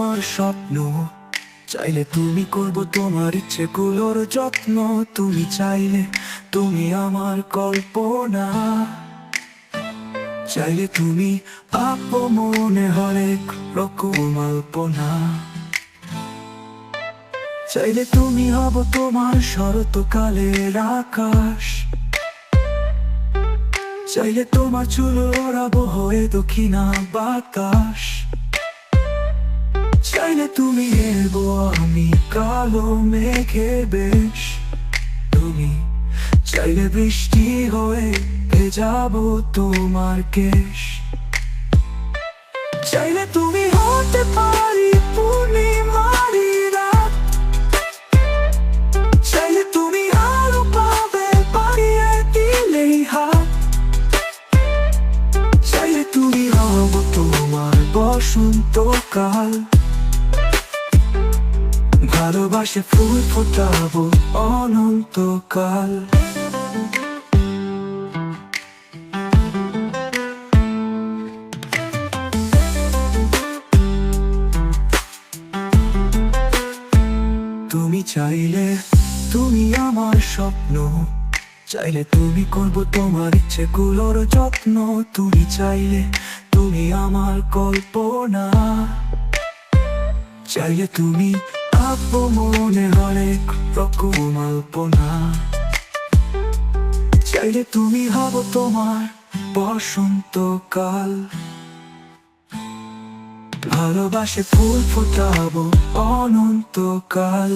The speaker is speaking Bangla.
তোমার স্বপ্ন, চাইলে তুমি করবো তোমার ইচ্ছেগুলোর যত্ন। তুমি চাইলে তুমি আমার কল্পনা, চাইলে তুমি আপমনে হরেক রকম আল্পনা। চাইলে তুমি হব তোমার শরৎকালের আকাশ, চাইলে তোমার চুল ওড়াবো হয়ে দক্ষিণা বাতাস। চাইলে তুমি এলবো আমি কালো মেঘে বেশ, তুমি চাইলে বৃষ্টি হয়ে ভেজাবো তোমার কেশ। চাইলে তুমি হতে পারি পূর্ণিমারি রাত, চাইলে তুমি আরো পাবে বাড়িয়ে দিলেই হাত। চাইলে তুমি হব তোমার বসন্তকাল, ভালোবাসে ফুল ফোটাবো অনন্তকাল। তুমি চাইলে তুমি আমার স্বপ্ন, চাইলে তুমি করবো তোমার ইচ্ছেগুলোর যত্ন। তুমি চাইলে তুমি আমার কল্পনা, চাইলে তুমি আপমনে হরেক রকম আল্পনা। চাইলে তুমি হব তোমার বসন্তকাল, ভালোবাসে ফুল ফোটাবো অনন্তকাল।